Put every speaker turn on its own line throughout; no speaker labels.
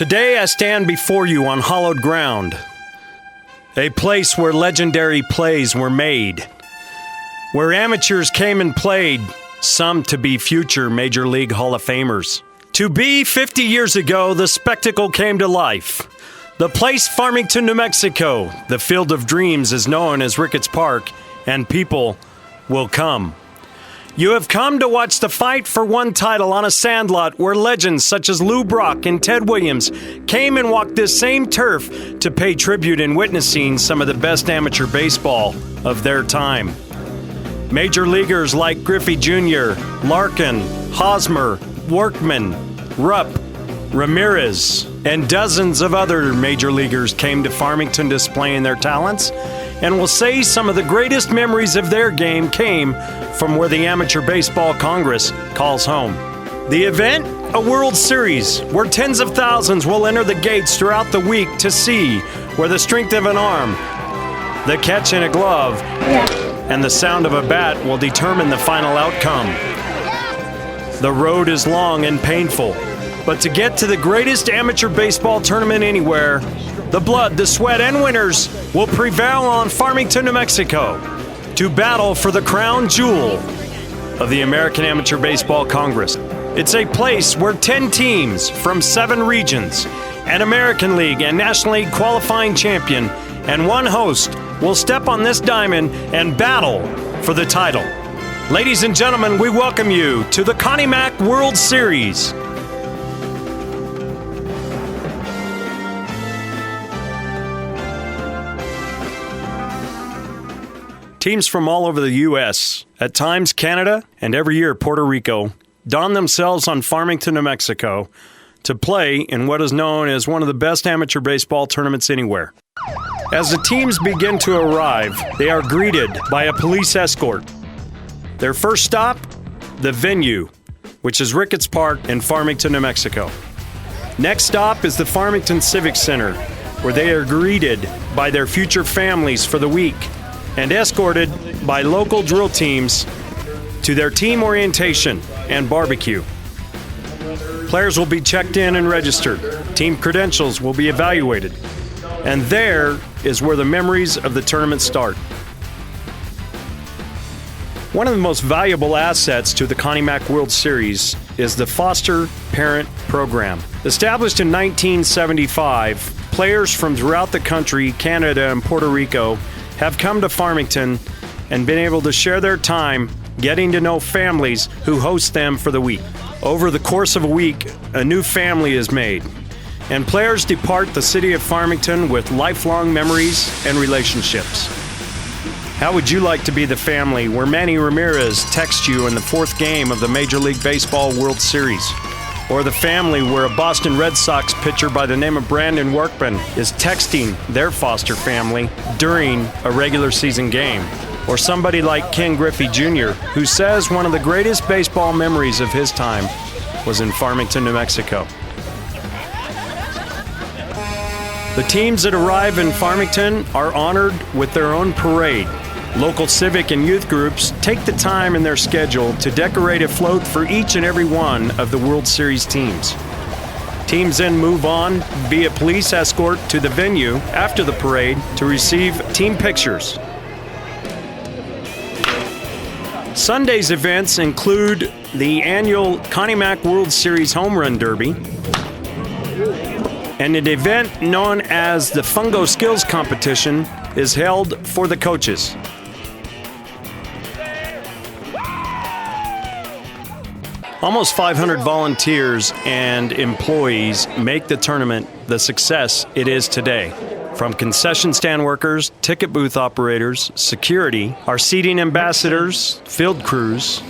Today I stand before you on hallowed ground, a place where legendary plays were made, where amateurs came and played, some to be future Major League Hall of Famers. To be 50 years ago, the spectacle came to life. The place, Farmington, New Mexico, the Field of Dreams is known as Ricketts Park, and people will come. You have come to watch the fight for one title on a sandlot where legends such as Lou Brock and Ted Williams came and walked this same turf to pay tribute in witnessing some of the best amateur baseball of their time. Major leaguers like Griffey Jr., Larkin, Hosmer, Workman, Rupp, Ramirez, and dozens of other major leaguers came to Farmington displaying their talents, and will say some of the greatest memories of their game came from where the Amateur Baseball Congress calls home. The event, a World Series, where tens of thousands will enter the gates throughout the week to see where the strength of an arm, the catch in a glove, and the sound of a bat will determine the final outcome. The road is long and painful, but to get to the greatest amateur baseball tournament anywhere, the blood, the sweat, and winners will prevail on Farmington, New Mexico to battle for the crown jewel of the American Amateur Baseball Congress. It's a place where 10 teams from 7 regions, an American League and National League qualifying champion, and one host will step on this diamond and battle for the title. Ladies and gentlemen, we welcome you to the Connie Mack World Series. Teams from all over the U.S., at times Canada, and every year Puerto Rico, don themselves on Farmington, New Mexico to play in what is known as one of the best amateur baseball tournaments anywhere. As the teams begin to arrive, they are greeted by a police escort. Their first stop, the venue, which is Ricketts Park in Farmington, New Mexico. Next stop is the Farmington Civic Center, where they are greeted by their future families for the week and escorted by local drill teams to their team orientation and barbecue. Players will be checked in and registered. Team credentials will be evaluated. And there is where the memories of the tournament start. One of the most valuable assets to the Connie Mack World Series is the Foster Parent Program. Established in 1975, players from throughout the country, Canada and Puerto Rico, have come to Farmington and been able to share their time getting to know families who host them for the week. Over the course of a week, a new family is made, and players depart the city of Farmington with lifelong memories and relationships. How would you like to be the family where Manny Ramirez texts you in the 4th game of the Major League Baseball World Series? Or the family where a Boston Red Sox pitcher by the name of Brandon Workman is texting their foster family during a regular season game? Or somebody like Ken Griffey Jr., who says one of the greatest baseball memories of his time was in Farmington, New Mexico. The teams that arrive in Farmington are honored with their own parade. Local civic and youth groups take the time in their schedule to decorate a float for each and every one of the World Series teams. Teams then move on via police escort to the venue after the parade to receive team pictures. Sunday's events include the annual Connie Mack World Series Home Run Derby and an event known as the Fungo Skills Competition is held for the coaches. Almost 500 volunteers and employees make the tournament the success it is today. From concession stand workers, ticket booth operators, security, our seating ambassadors, field crews.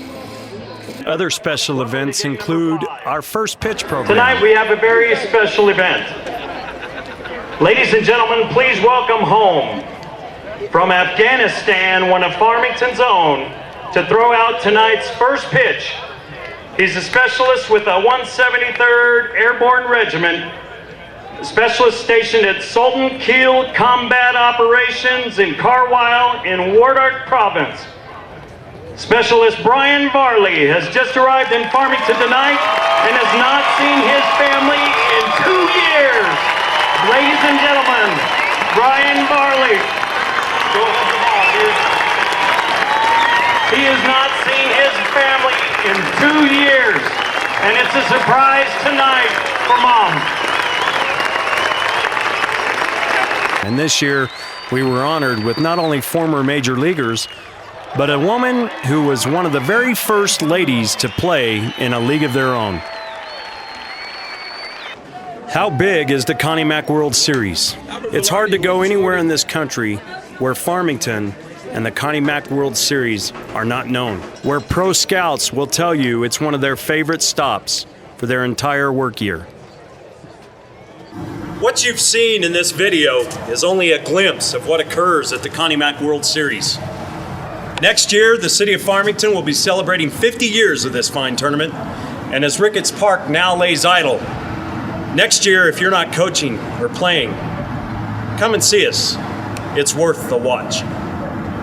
Other special events include our first pitch program.
Tonight we have a very special event. Ladies and gentlemen, please welcome home from Afghanistan, one of Farmington's own, to throw out tonight's first pitch. He's a specialist with the 173rd Airborne Regiment, a specialist stationed at Sultan Keel Combat Operations in Carlisle in Wardark Province. Specialist Brian Varley has just arrived in Farmington tonight and has not seen his family in 2 years. surprise tonight for Mom.
And this year, we were honored with not only former major leaguers, but a woman who was one of the very first ladies to play in a league of their own. How big is the Connie Mack World Series? It's hard to go anywhere in this country where Farmington and the Connie Mack World Series are not known, where pro scouts will tell you it's one of their favorite stops for their entire work year. What you've seen in this video is only a glimpse of what occurs at the Connie Mack World Series. Next year, the city of Farmington will be celebrating 50 years of this fine tournament, and as Ricketts Park now lays idle, next year, if you're not coaching or playing, come and see us. It's worth the watch.